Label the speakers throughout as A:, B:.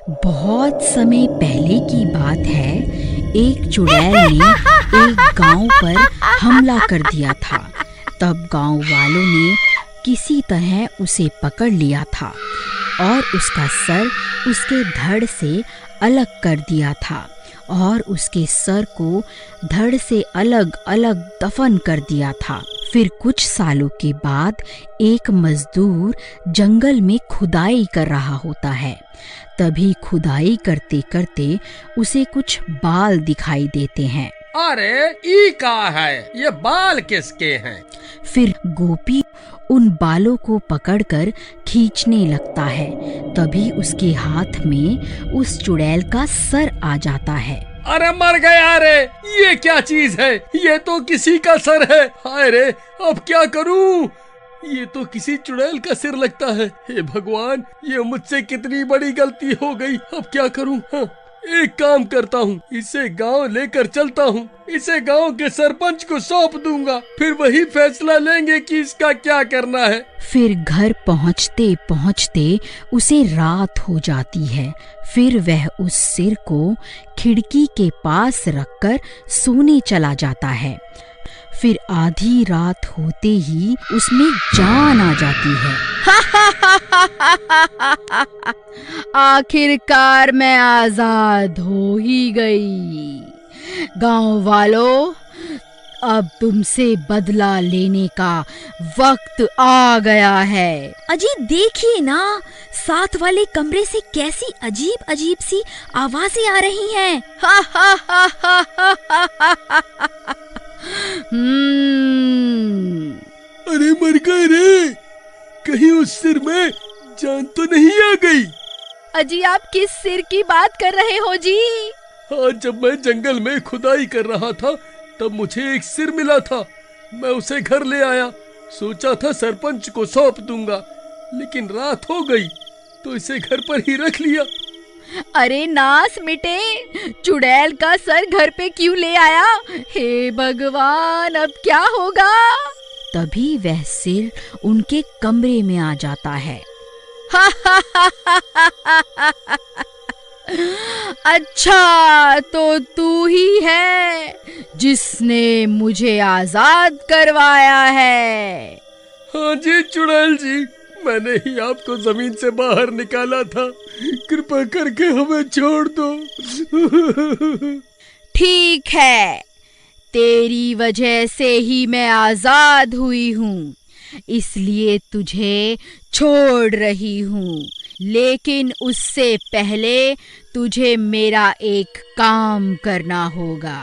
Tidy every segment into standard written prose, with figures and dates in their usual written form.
A: बहुत समय पहले की बात है। एक चुड़ैल ने एक गांव पर हमला कर दिया था। तब गांव वालों ने किसी तरह उसे पकड़ लिया था और उसका सर उसके धड़ से अलग कर दिया था और उसके सर को धड़ से अलग अलग दफन कर दिया था। फिर कुछ सालों के बाद एक मजदूर जंगल में खुदाई कर रहा होता है। तभी खुदाई करते करते उसे कुछ बाल दिखाई देते हैं।
B: अरे ई का है, ये बाल किसके हैं?
A: फिर गोपी उन बालों को पकड़कर खींचने लगता है। तभी उसके हाथ में उस चुड़ैल का सर आ जाता है।
B: अरे मर गया रे, ये क्या चीज है? ये तो किसी का सर है। हाय रे, अब क्या करूं? ये तो किसी चुड़ैल का सिर लगता है। हे भगवान, ये मुझसे कितनी बड़ी गलती हो गई। अब क्या करूं? हाँ, एक काम करता हूँ, इसे गांव लेकर चलता हूँ। इसे गांव के सरपंच को सौंप दूंगा, फिर वही फैसला लेंगे कि इसका क्या करना है।
A: फिर घर पहुँचते पहुँचते उसे रात हो जाती है। फिर वह उस सिर को खिड़की के पास रखकर सोने चला जाता है। फिर आधी रात होते ही उसमें जान आ जाती है। आखिरकार मैं आजाद हो ही गई। गांव वालों, अब तुमसे बदला लेने का वक्त आ गया है।
C: अजी देखिए ना, साथ वाले कमरे से कैसी अजीब अजीब सी आवाजें आ रही हैं।
B: अरे मर गए रे, कहीं उस सिर में जान तो नहीं आ गई?
C: अजी आप किस सिर की बात कर रहे हो जी?
B: हाँ, जब मैं जंगल में खुदाई कर रहा था तब मुझे एक सिर मिला था। मैं उसे घर ले आया, सोचा था सरपंच को सौंप दूंगा, लेकिन रात हो गई तो इसे घर पर ही रख लिया।
C: अरे नास मिटे, चुड़ैल का सर घर पे क्यों ले आया? हे भगवान, अब क्या होगा?
A: तभी वह सिर उनके कमरे में आ जाता है।
C: अच्छा, तो तू ही है जिसने मुझे आजाद करवाया है।
B: हाँ जी चुड़ैल जी, मैंने ही आपको जमीन से बाहर निकाला था। कृपा करके हमें छोड़ दो।
C: ठीक है, तेरी वजह से ही मैं आजाद हुई हूँ, इसलिए तुझे छोड़ रही हूँ। लेकिन उससे पहले तुझे मेरा एक काम करना होगा।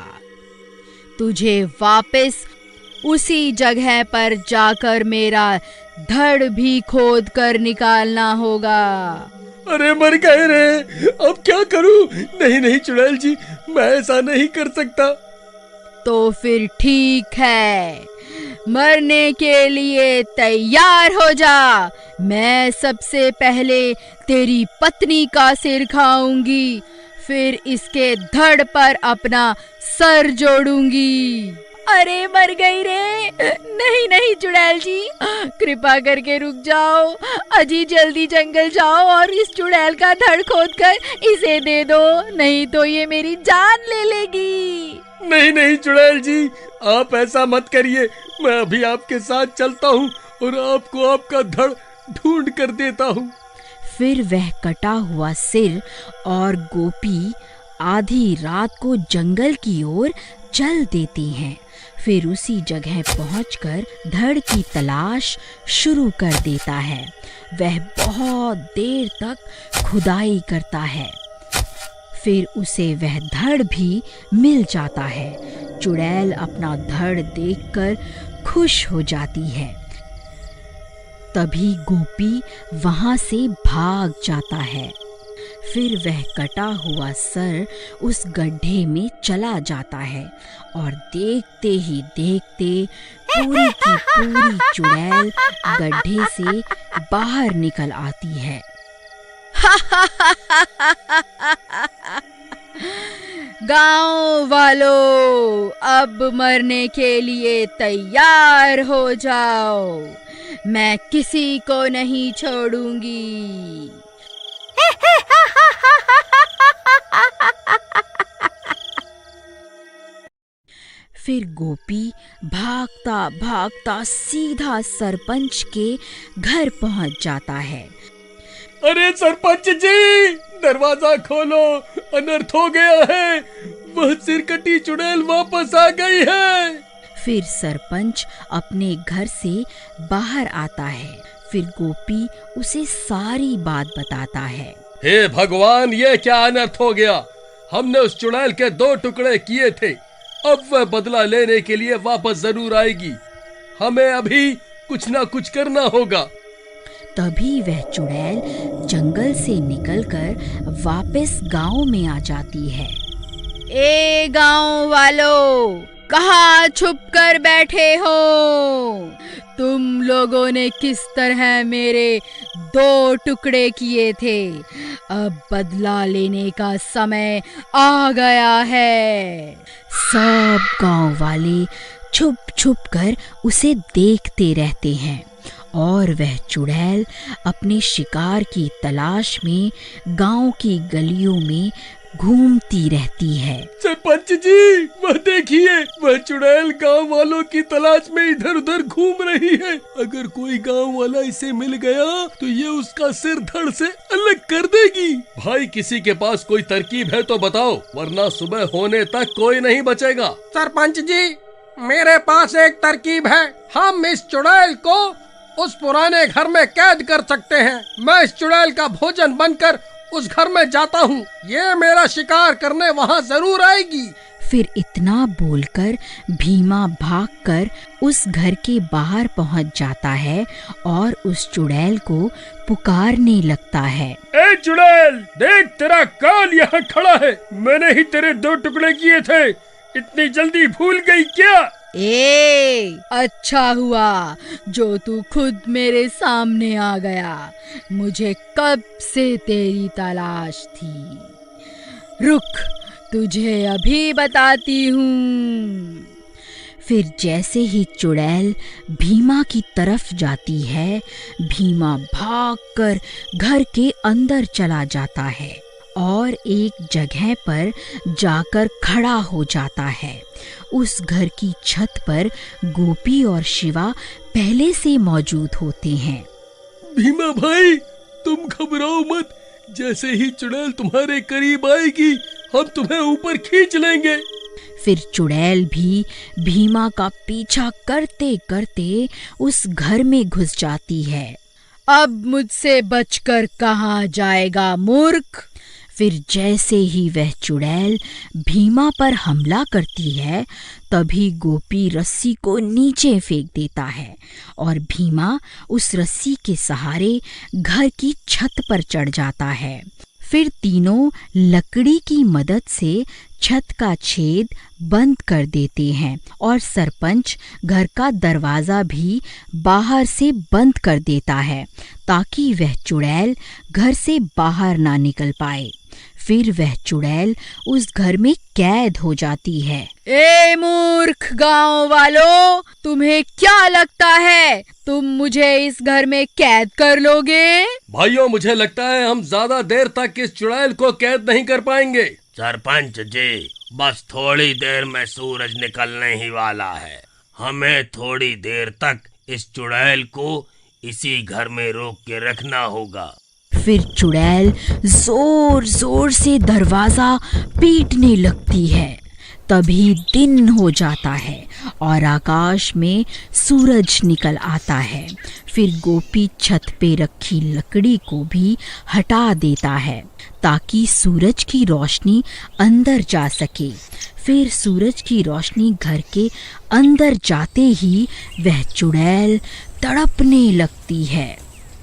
C: तुझे वापस उसी जगह पर जाकर मेरा धड़ भी खोद कर निकालना होगा।
B: अरे मर गए रे, अब क्या करूं? नहीं नहीं चुड़ैल जी, मैं ऐसा नहीं कर सकता।
C: तो फिर ठीक है, मरने के लिए तैयार हो जा। मैं सबसे पहले तेरी पत्नी का सिर खाऊंगी, फिर इसके धड़ पर अपना सर जोड़ूंगी। अरे मर गई रे। नहीं नहीं चुड़ैल जी, कृपा करके रुक जाओ। अजी जल्दी जंगल जाओ और इस चुड़ैल का धड़ खोद कर इसे दे दो, नहीं तो ये मेरी जान ले लेगी।
B: नहीं नहीं चुड़ैल जी, आप ऐसा मत करिए। मैं अभी आपके साथ चलता हूँ और आपको आपका धड़ ढूंढ कर देता हूँ।
A: फिर वह कटा हुआ सिर और गोपी आधी रात को जंगल की ओर चल देती हैं। फिर उसी जगह पहुंचकर धड़ की तलाश शुरू कर देता है। वह बहुत देर तक खुदाई करता है, फिर उसे वह धड़ भी मिल जाता है। चुड़ैल अपना धड़ देखकर खुश हो जाती है। तभी गोपी वहां से भाग जाता है। फिर वह कटा हुआ सर उस गड्ढे में चला जाता है और देखते ही देखते पूरी की पूरी चुड़ैल गड्ढे से बाहर निकल आती है।
C: गांव वालों, अब मरने के लिए तैयार हो जाओ। मैं किसी को नहीं छोड़ूंगी।
A: फिर गोपी भागता भागता सीधा सरपंच के घर पहुंच जाता है।
B: अरे सरपंच जी, दरवाजा खोलो, अनर्थ हो गया है, वह सिरकटी चुड़ैल वापस आ गई है।
A: फिर सरपंच अपने घर से बाहर आता है। फिर गोपी उसे सारी बात बताता है।
B: हे भगवान, ये क्या अनर्थ हो गया? हमने उस चुड़ैल के 2 टुकड़े किए थे, अब वह बदला लेने के लिए वापस जरूर आएगी। हमें अभी कुछ ना कुछ करना होगा।
A: तभी वह चुड़ैल जंगल से निकलकर वापस गांव में आ जाती है।
C: ए गांव वालों, कहाँ छुप कर बैठे हो? तुम लोगों ने किस तरह मेरे 2 टुकड़े किए थे? अब बदला लेने का समय आ गया है।
A: सब गांव वाले छुप छुप कर उसे देखते रहते हैं और वह चुड़ैल अपने शिकार की तलाश में गांव की गलियों में घूमती रहती है।
B: सरपंच जी, वह देखिए, वह चुड़ैल गांव वालों की तलाश में इधर उधर घूम रही है। अगर कोई गांव वाला इसे मिल गया तो ये उसका सिर धड़ से अलग कर देगी। भाई, किसी के पास कोई तरकीब है तो बताओ, वरना सुबह होने तक कोई नहीं बचेगा।
D: सरपंच जी, मेरे पास एक तरकीब है। हम इस चुड़ैल को उस पुराने घर में कैद कर सकते हैं। मैं इस चुड़ैल का भोजन बनकर उस घर में जाता हूँ, ये मेरा शिकार करने वहाँ जरूर आएगी।
A: फिर इतना बोलकर भीमा भागकर उस घर के बाहर पहुँच जाता है और उस चुड़ैल को पुकारने लगता है।
B: ए चुड़ैल, देख, तेरा काल यहाँ खड़ा है। मैंने ही तेरे 2 टुकड़े किए थे, इतनी जल्दी भूल गई क्या?
C: अच्छा हुआ जो तू खुद मेरे सामने आ गया। मुझे कब से तेरी तलाश थी। रुक, तुझे अभी बताती हूँ।
A: फिर जैसे ही चुड़ैल भीमा की तरफ जाती है, भीमा भागकर घर के अंदर चला जाता है और एक जगह पर जाकर खड़ा हो जाता है। उस घर की छत पर गोपी और शिवा पहले से मौजूद होते हैं।
B: भीमा भाई, तुम घबराओ मत। जैसे ही चुड़ैल तुम्हारे करीब आएगी, हम तुम्हें ऊपर खींच लेंगे।
A: फिर चुड़ैल भी भीमा का पीछा करते करते उस घर में घुस जाती है।
C: अब मुझसे बचकर कहाँ जाएगा मूर्ख?
A: फिर जैसे ही वह चुड़ैल भीमा पर हमला करती है, तभी गोपी रस्सी को नीचे फेंक देता है और भीमा उस रस्सी के सहारे घर की छत पर चढ़ जाता है। फिर तीनों लकड़ी की मदद से छत का छेद बंद कर देते हैं और सरपंच घर का दरवाजा भी बाहर से बंद कर देता है ताकि वह चुड़ैल घर से बाहर ना निकल पाए। फिर वह चुड़ैल उस घर में कैद हो जाती है।
C: ए मूर्ख गांव वालों, तुम्हें क्या लगता है तुम मुझे इस घर में कैद कर लोगे?
B: भाइयों, मुझे लगता है हम ज्यादा देर तक इस चुड़ैल को कैद नहीं कर पाएंगे।
E: सरपंच जी, बस थोड़ी देर में सूरज निकलने ही वाला है। हमें थोड़ी देर तक इस चुड़ैल को इसी घर में रोक के रखना होगा।
A: फिर चुड़ैल जोर जोर से दरवाजा पीटने लगती है। तभी दिन हो जाता है और आकाश में सूरज निकल आता है। फिर गोपी छत पे रखी लकड़ी को भी हटा देता है ताकि सूरज की रोशनी अंदर जा सके। फिर सूरज की रोशनी घर के अंदर जाते ही वह चुड़ैल तड़पने लगती है।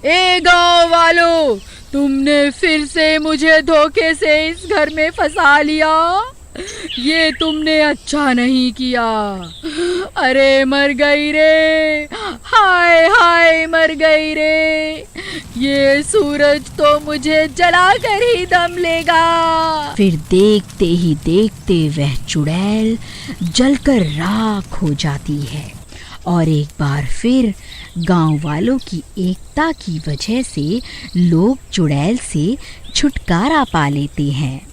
C: ए गांव वालों, तुमने फिर से मुझे धोखे से इस घर में फंसा लिया। ये तुमने अच्छा नहीं किया। अरे मर गई रे, हाय हाय मर गई रे। ये सूरज तो मुझे जलाकर ही दम लेगा।
A: फिर देखते ही देखते वह चुड़ैल जलकर राख हो जाती है और एक बार फिर गांव वालों की एकता की वजह से लोग चुड़ैल से छुटकारा पा लेते हैं।